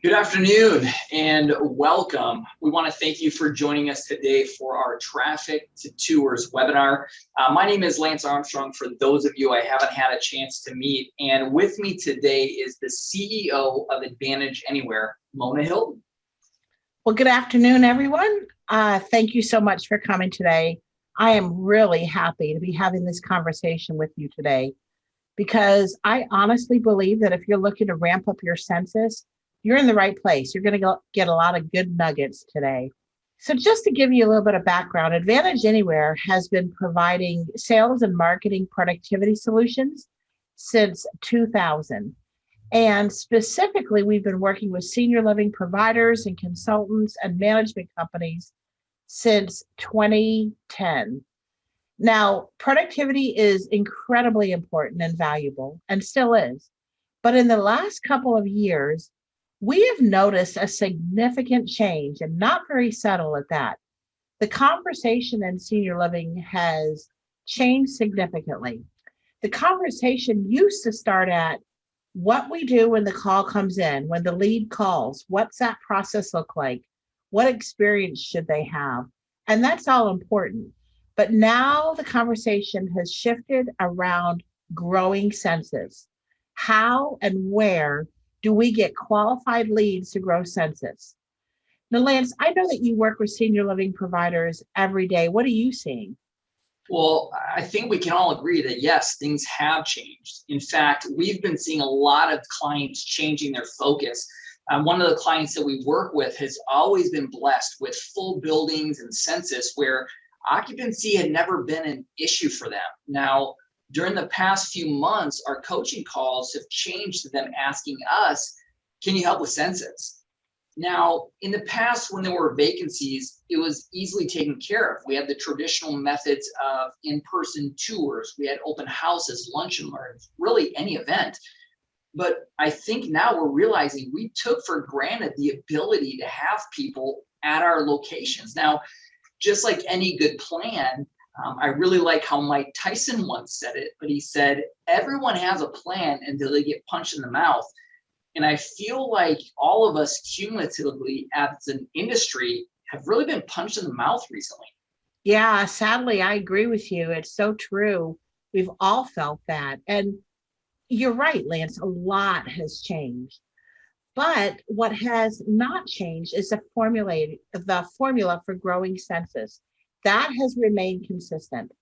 Good afternoon and welcome. We want to thank you for joining us today for our Traffic to Tours webinar. My name is Lance Armstrong, for those of you I haven't had a chance to meet. And with me today is the CEO of Advantage Anywhere, Mona Hilton. Well, good afternoon, everyone. Thank you so much for coming today. I am really happy to be having this conversation with you today because I honestly believe that if you're looking to ramp up your census, you're in the right place. You're going to get a lot of good nuggets today. So just to give you a little bit of background, Advantage Anywhere has been providing sales and marketing productivity solutions since 2000. And specifically, we've been working with senior living providers and consultants and management companies since 2010. Now, productivity is incredibly important and valuable and still is. But in the last couple of years, we have noticed a significant change, and not very subtle at that. The conversation in senior living has changed significantly. The conversation used to start at what we do when the call comes in, when the lead calls, what's that process look like? What experience should they have? And that's all important. But now the conversation has shifted around growing census. How and where do we get qualified leads to grow census? Now, Lance, I know that you work with senior living providers every day. What are you seeing? Well, I think we can all agree that yes, things have changed. In fact, we've been seeing a lot of clients changing their focus. One of the clients that we work with has always been blessed with full buildings and census where occupancy had never been an issue for them. Now, during the past few months, our coaching calls have changed to them asking us, can you help with census? Now, in the past, when there were vacancies, it was easily taken care of. We had the traditional methods of in-person tours. We had open houses, lunch and learns, really any event. But I think now we're realizing we took for granted the ability to have people at our locations. Now, just like any good plan, I really like how Mike Tyson once said it, but he said, everyone has a plan until they get punched in the mouth. And I feel like all of us cumulatively as an industry have really been punched in the mouth recently. Yeah, sadly, I agree with you. It's so true. We've all felt that. And you're right, Lance, a lot has changed. But what has not changed is the formula for growing census. That has remained consistent.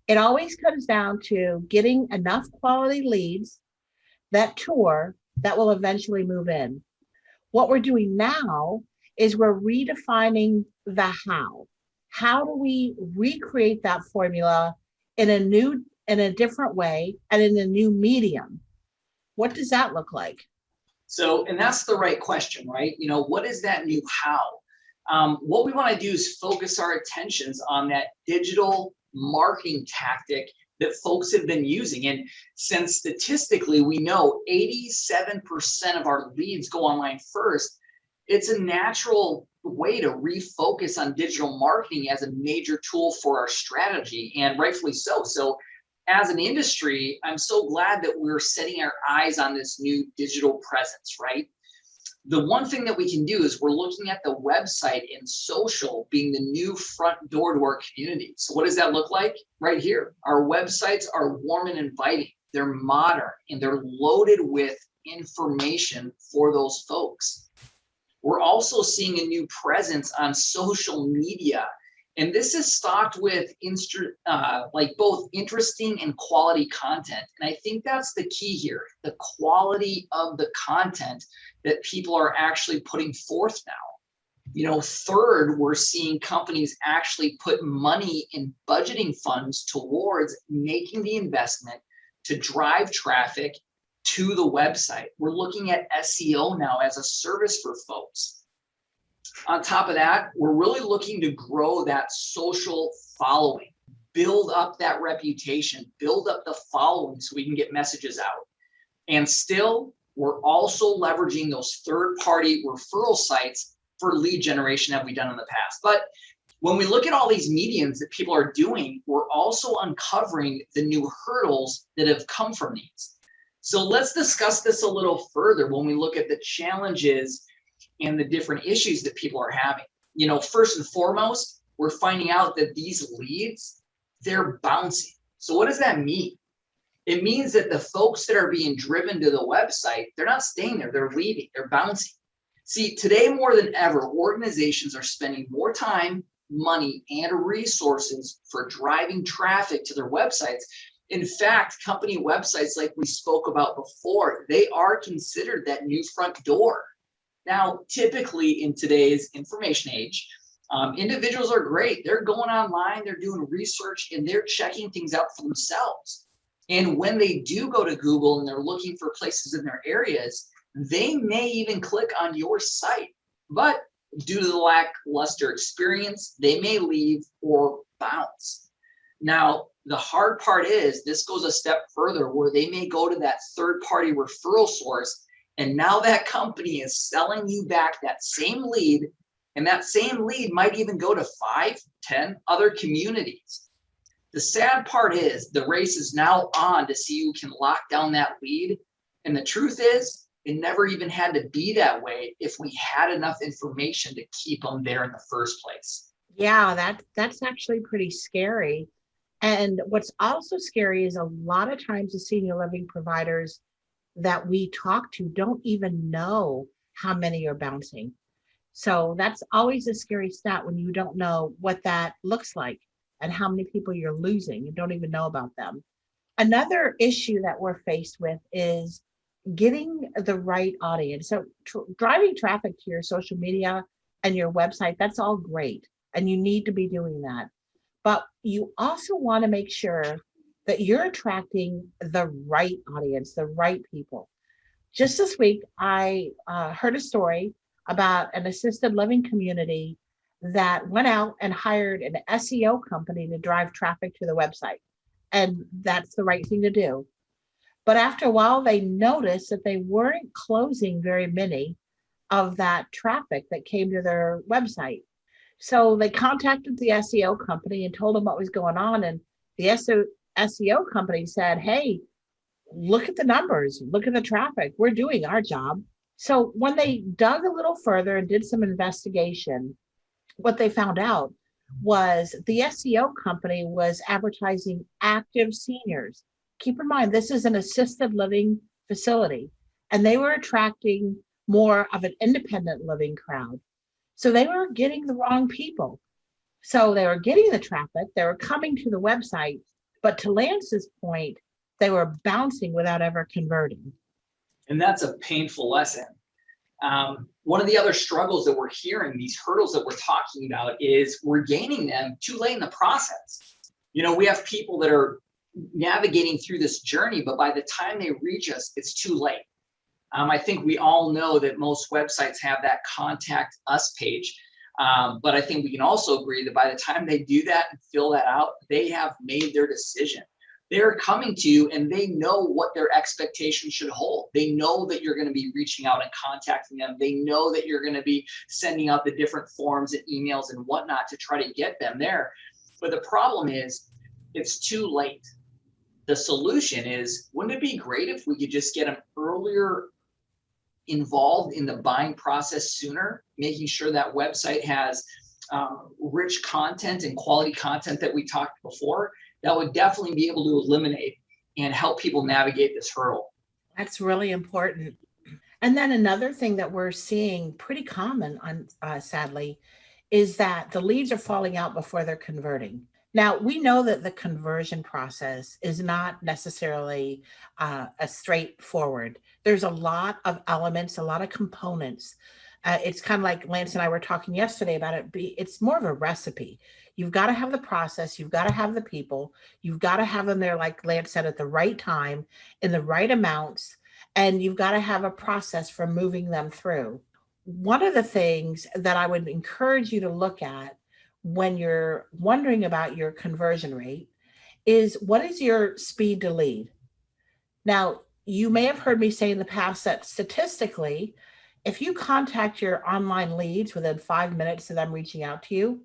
It always comes down to getting enough quality leads that tour that will eventually move in. What we're doing now is we're redefining the how. How do we recreate that formula in a different way and in a new medium? What does that look like? So, and that's the right question, right? What is that new how? What we want to do is focus our attentions on that digital marketing tactic that folks have been using. And since statistically we know 87% of our leads go online first, it's a natural way to refocus on digital marketing as a major tool for our strategy, and rightfully so. So as an industry, I'm so glad that we're setting our eyes on this new digital presence, right? The one thing that we can do is we're looking at the website and social being the new front door to our community. So what does that look like? Right here. Our websites are warm and inviting. They're modern and they're loaded with information for those folks. We're also seeing a new presence on social media. And this is stocked with both interesting and quality content. And I think that's the key here, the quality of the content that people are actually putting forth now. Third, we're seeing companies actually put money in budgeting funds towards making the investment to drive traffic to the website. We're looking at SEO now as a service for folks. On top of that, we're really looking to grow that social following, build up that reputation, build up the following so we can get messages out. And still, we're also leveraging those third-party referral sites for lead generation that we've done in the past. But when we look at all these mediums that people are doing, we're also uncovering the new hurdles that have come from these. So let's discuss this a little further when we look at the challenges and the different issues that people are having. You know, first and foremost, we're finding out that these leads, they're bouncing. So what does that mean? It means that the folks that are being driven to the website, they're not staying there, they're leaving, they're bouncing. See, today more than ever, organizations are spending more time, money, and resources for driving traffic to their websites. In fact, company websites, like we spoke about before, they are considered that new front door. Now, typically in today's information age, individuals are great. They're going online, they're doing research, and they're checking things out for themselves. And when they do go to Google and they're looking for places in their areas, they may even click on your site. But due to the lackluster experience, they may leave or bounce. Now, the hard part is this goes a step further where they may go to that third-party referral source, and now that company is selling you back that same lead, and that same lead might even go to 5, 10 other communities. The sad part is the race is now on to see who can lock down that lead. And the truth is, it never even had to be that way if we had enough information to keep them there in the first place. Yeah, that's actually pretty scary. And what's also scary is a lot of times the senior living providers that we talk to don't even know how many are bouncing. So that's always a scary stat when you don't know what that looks like and how many people you're losing and don't even know about them. Another issue that we're faced with is getting the right audience. So driving traffic to your social media and your website, that's all great. And you need to be doing that. But you also want to make sure that you're attracting the right audience, the right people. Just this week, I heard a story about an assisted living community that went out and hired an SEO company to drive traffic to the website. And that's the right thing to do. But after a while, they noticed that they weren't closing very many of that traffic that came to their website. So they contacted the SEO company and told them what was going on. And the SEO company said, hey, look at the numbers, look at the traffic. We're doing our job. So when they dug a little further and did some investigation, what they found out was the SEO company was advertising active seniors. Keep in mind, this is an assisted living facility, and they were attracting more of an independent living crowd. So they were getting the wrong people. So they were getting the traffic, they were coming to the website, but to Lance's point, they were bouncing without ever converting. And that's a painful lesson. One of the other struggles that we're hearing, these hurdles that we're talking about, is we're gaining them too late in the process. You know, we have people that are navigating through this journey, but by the time they reach us, it's too late. I think we all know that most websites have that contact us page. But I think we can also agree that by the time they do that and fill that out, they have made their decision. They're coming to you and they know what their expectations should hold. They know that you're going to be reaching out and contacting them. They know that you're going to be sending out the different forms and emails and whatnot to try to get them there. But the problem is it's too late. The solution is, wouldn't it be great if we could just get them earlier involved in the buying process sooner, making sure that website has rich content and quality content that we talked before? That would definitely be able to eliminate and help people navigate this hurdle. That's really important. And then another thing that we're seeing pretty common on sadly is that the leads are falling out before they're converting. Now, we know that the conversion process is not necessarily a straightforward. There's a lot of elements, a lot of components. It's kind of like Lance and I were talking yesterday about it. It's more of a recipe. You've got to have the process. You've got to have the people. You've got to have them there, like Lance said, at the right time, in the right amounts. And you've got to have a process for moving them through. One of the things that I would encourage you to look at when you're wondering about your conversion rate is, what is your speed to lead? Now, you may have heard me say in the past that statistically, if you contact your online leads within 5 minutes of them reaching out to you,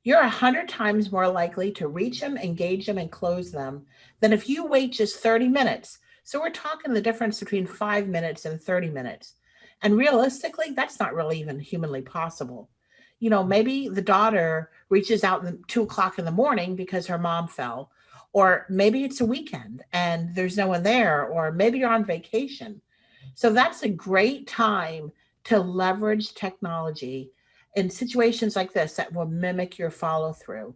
you're 100 times more likely to reach them, engage them, and close them than if you wait just 30 minutes. So we're talking the difference between 5 minutes and 30 minutes. And realistically, that's not really even humanly possible. Maybe the daughter reaches out at 2 o'clock in the morning because her mom fell, or maybe it's a weekend and there's no one there, or maybe you're on vacation. So that's a great time to leverage technology in situations like this that will mimic your follow through.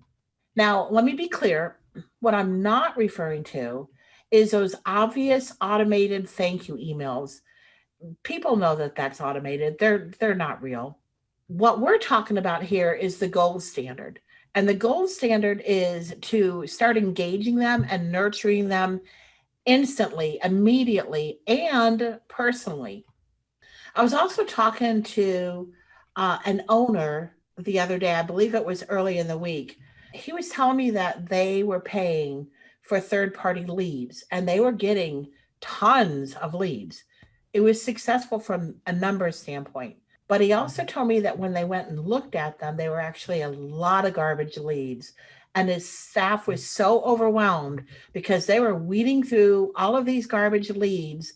Now, let me be clear, what I'm not referring to is those obvious automated thank you emails. People know that that's automated. They're not real. What we're talking about here is the gold standard. And the gold standard is to start engaging them and nurturing them instantly, immediately, and personally. I was also talking to an owner the other day. I believe it was early in the week. He was telling me that they were paying for third party leads and they were getting tons of leads. It was successful from a numbers standpoint. But he also told me that when they went and looked at them, they were actually a lot of garbage leads. And his staff was so overwhelmed because they were weeding through all of these garbage leads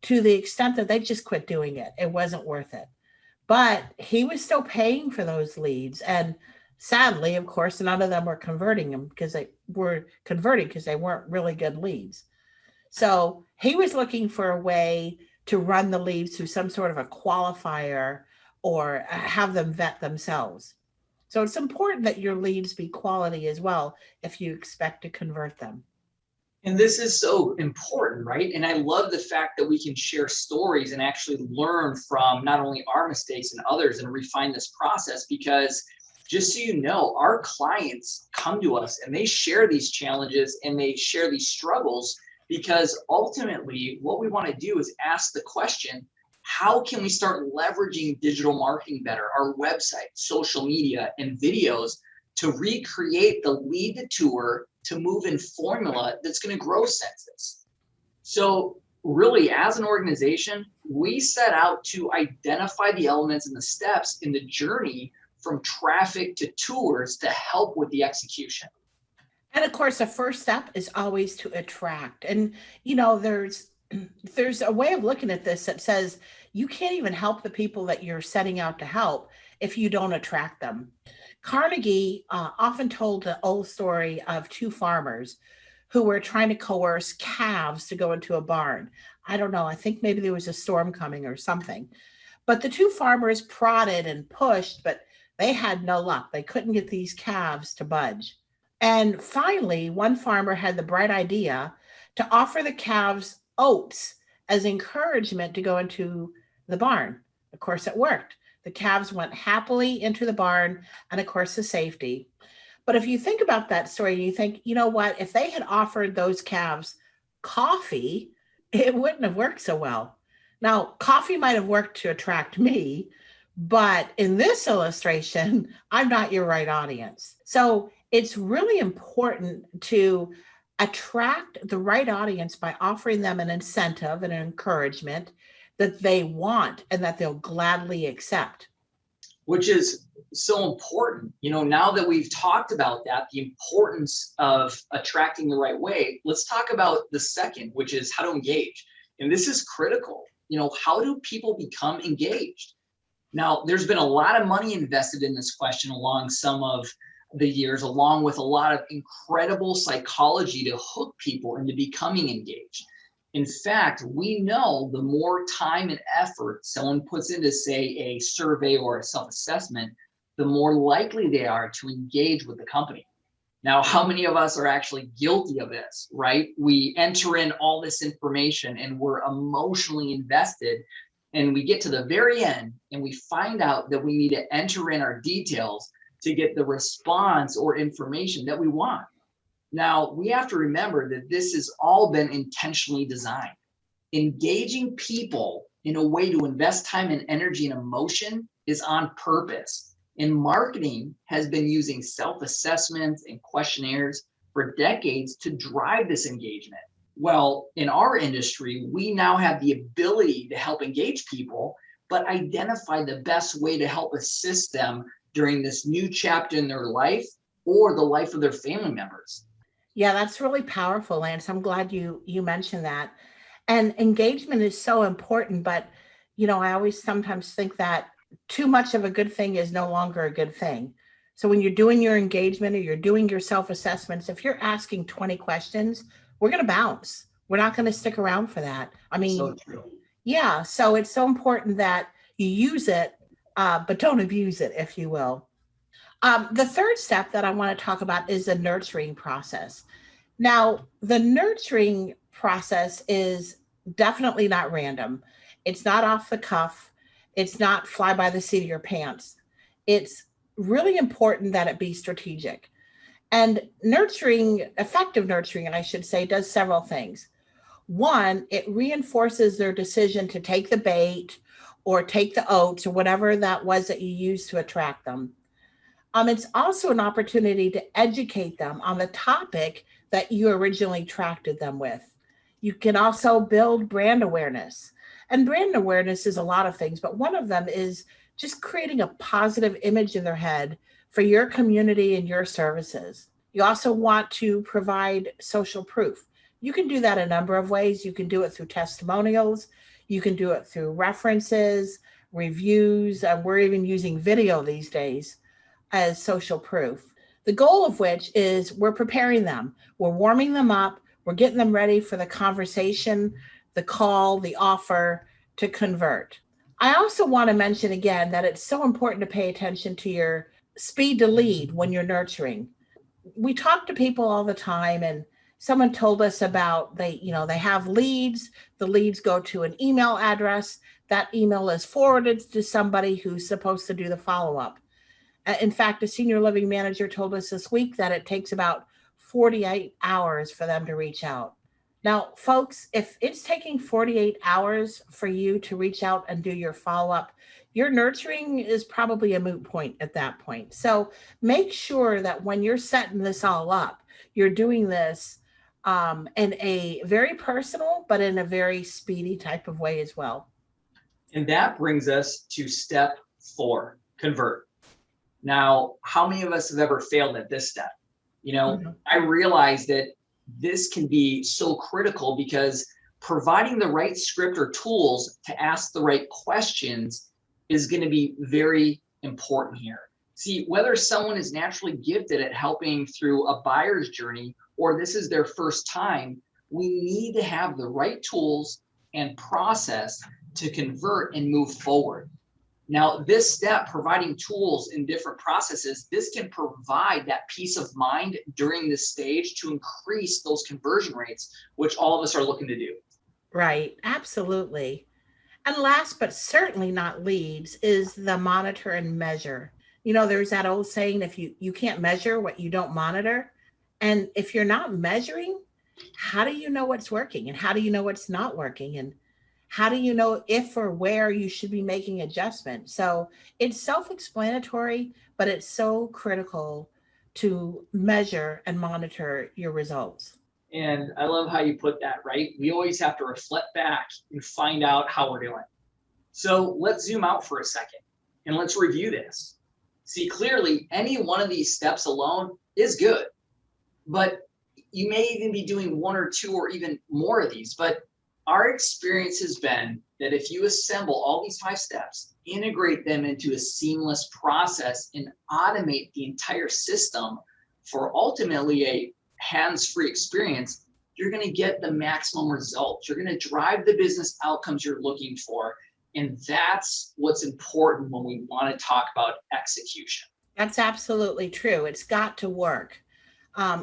to the extent that they just quit doing it. It wasn't worth it. But he was still paying for those leads. And sadly, of course, none of them were converting them because they were converting because they weren't really good leads. So he was looking for a way to run the leads through some sort of a qualifier or have them vet themselves. So it's important that your leads be quality as well if you expect to convert them. And this is so important, right? And I love the fact that we can share stories and actually learn from not only our mistakes and others and refine this process, because just so you know, our clients come to us and they share these challenges and they share these struggles, because ultimately what we want to do is ask the question, how can we start leveraging digital marketing better, our website, social media, and videos to recreate the lead to tour to move in formula that's going to grow census. So really, as an organization, we set out to identify the elements and the steps in the journey from traffic to tours to help with the execution. And of course, the first step is always to attract. And there's a way of looking at this that says you can't even help the people that you're setting out to help if you don't attract them. Carnegie often told the old story of two farmers who were trying to coerce calves to go into a barn. I don't know. I think maybe there was a storm coming or something. But the two farmers prodded and pushed, but they had no luck. They couldn't get these calves to budge. And finally, one farmer had the bright idea to offer the calves oats as encouragement to go into the barn. Of course, it worked. The calves went happily into the barn, and of course, the safety. But if you think about that story, you think, you know what, if they had offered those calves coffee, it wouldn't have worked so well. Now, coffee might have worked to attract me, but in this illustration, I'm not your right audience. So it's really important to attract the right audience by offering them an incentive and an encouragement that they want and that they'll gladly accept. Which is so important. Now that we've talked about that, the importance of attracting the right way, let's talk about the second, which is how to engage. And this is critical. How do people become engaged? Now, there's been a lot of money invested in this question along some of the years, along with a lot of incredible psychology to hook people into becoming engaged. In fact, we know the more time and effort someone puts into, say, a survey or a self-assessment, the more likely they are to engage with the company. Now, how many of us are actually guilty of this, right? We enter in all this information and we're emotionally invested, and we get to the very end and we find out that we need to enter in our details to get the response or information that we want. Now, we have to remember that this has all been intentionally designed. Engaging people in a way to invest time and energy and emotion is on purpose. And marketing has been using self-assessments and questionnaires for decades to drive this engagement. Well, in our industry, we now have the ability to help engage people, but identify the best way to help assist them during this new chapter in their life or the life of their family members. Yeah, that's really powerful, Lance. I'm glad you mentioned that. And engagement is so important, but I always sometimes think that too much of a good thing is no longer a good thing. So when you're doing your engagement or you're doing your self assessments, if you're asking 20 questions, we're going to bounce. We're not going to stick around for that. I So mean, true. yeah. So it's so important that you use it, but don't abuse it, if you will. The third step that I want to talk about is the nurturing process. Now, the nurturing process is definitely not random. It's not off the cuff. It's not fly by the seat of your pants. It's really important that it be strategic. And nurturing, effective nurturing, I should say, does several things. One, it reinforces their decision to take the bait or take the oats or whatever that was that you used to attract them. It's also an opportunity to educate them on the topic that you originally attracted them with. You can also build brand awareness. And brand awareness is a lot of things, but one of them is just creating a positive image in their head for your community and your services. You also want to provide social proof. You can do that a number of ways. You can do it through testimonials, you can do it through references, reviews. We're even using video these days as social proof. The goal of which is we're preparing them, we're warming them up, we're getting them ready for the conversation, the call, the offer to convert. I also want to mention again that it's so important to pay attention to your speed to lead when you're nurturing. We talk to people all the time, and someone told us about they have leads, the leads go to an email address, that email is forwarded to somebody who's supposed to do the follow-up. In fact, a senior living manager told us this week that it takes about 48 hours for them to reach out. Now, folks, if it's taking 48 hours for you to reach out and do your follow up, your nurturing is probably a moot point at that point. So make sure that when you're setting this all up, you're doing this in a very personal, but in a very speedy type of way as well. And that brings us to step 4, convert. Now, how many of us have ever failed at this step? Mhm. I realize that this can be so critical because providing the right script or tools to ask the right questions is going to be very important here. See, whether someone is naturally gifted at helping through a buyer's journey or this is their first time, we need to have the right tools and process to convert and move forward. Now, this step, providing tools in different processes, this can provide that peace of mind during this stage to increase those conversion rates, which all of us are looking to do. Right, absolutely. And last but certainly not least is the monitor and measure. There's that old saying, if you can't measure what you don't monitor. And if you're not measuring, how do you know what's working and how do you know what's not working? And how do you know if or where you should be making adjustments? So it's self-explanatory, but it's so critical to measure and monitor your results. And I love how you put that, right? We always have to reflect back and find out how we're doing. So let's zoom out for a second and let's review this. See, clearly, any one of these steps alone is good, but you may even be doing one or two or even more of these. But our experience has been that if you assemble all these 5 steps, integrate them into a seamless process, and automate the entire system for ultimately a hands-free experience, you're going to get the maximum results. You're going to drive the business outcomes you're looking for. And that's what's important when we want to talk about execution. That's absolutely true. It's got to work.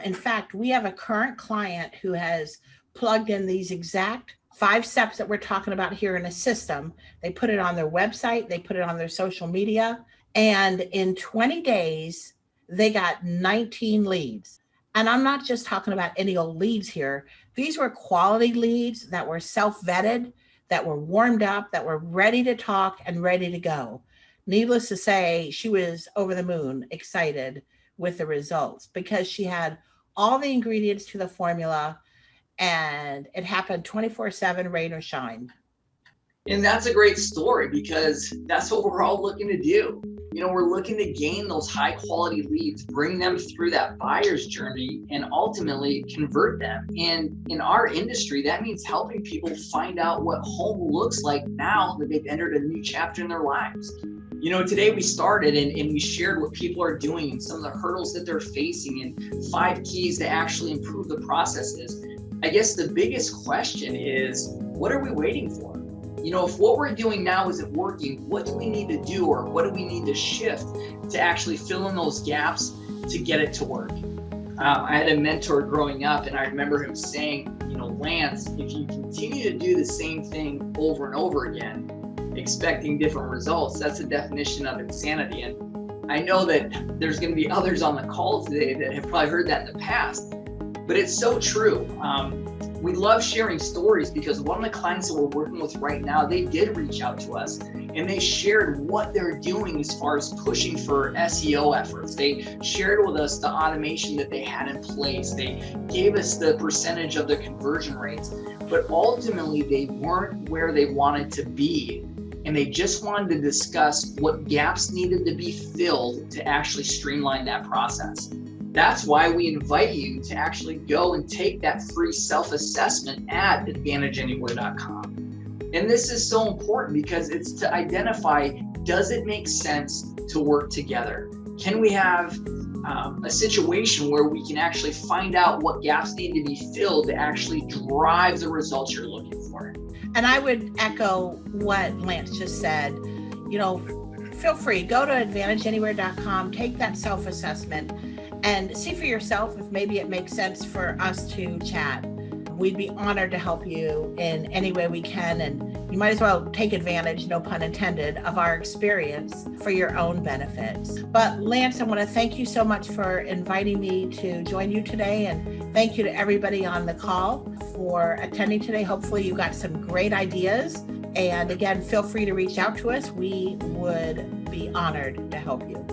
In fact, we have a current client who has plugged in these exact 5 steps that we're talking about here in a system. They put it on their website, they put it on their social media, and in 20 days, they got 19 leads. And I'm not just talking about any old leads here. These were quality leads that were self vetted, that were warmed up, that were ready to talk and ready to go. Needless to say, she was over the moon excited with the results because she had all the ingredients to the formula and it happened 24/7, rain or shine. And that's a great story because that's what we're all looking to do. We're looking to gain those high quality leads, bring them through that buyer's journey, and ultimately convert them. And in our industry, that means helping people find out what home looks like now that they've entered a new chapter in their lives. Today we started and we shared what people are doing and some of the hurdles that they're facing and 5 keys to actually improve the processes. I guess the biggest question is, what are we waiting for? If what we're doing now isn't working, what do we need to do, or what do we need to shift to actually fill in those gaps to get it to work? I had a mentor growing up, and I remember him saying, Lance, if you continue to do the same thing over and over again, expecting different results, that's a definition of insanity. And I know that there's going to be others on the call today that have probably heard that in the past, but it's so true. We love sharing stories because one of the clients that we're working with right now, they did reach out to us and they shared what they're doing as far as pushing for SEO efforts. They shared with us the automation that they had in place. They gave us the percentage of their conversion rates, but ultimately they weren't where they wanted to be. And they just wanted to discuss what gaps needed to be filled to actually streamline that process. That's why we invite you to actually go and take that free self-assessment at advantageanywhere.com. And this is so important because it's to identify, does it make sense to work together? Can we have a situation where we can actually find out what gaps need to be filled to actually drive the results you're looking for? And I would echo what Lance just said. Feel free, go to advantageanywhere.com, take that self-assessment, and see for yourself if maybe it makes sense for us to chat. We'd be honored to help you in any way we can, and you might as well take advantage, no pun intended, of our experience for your own benefits. But Lance, I want to thank you so much for inviting me to join you today, and thank you to everybody on the call for attending today. Hopefully you got some great ideas, and again, feel free to reach out to us. We would be honored to help you.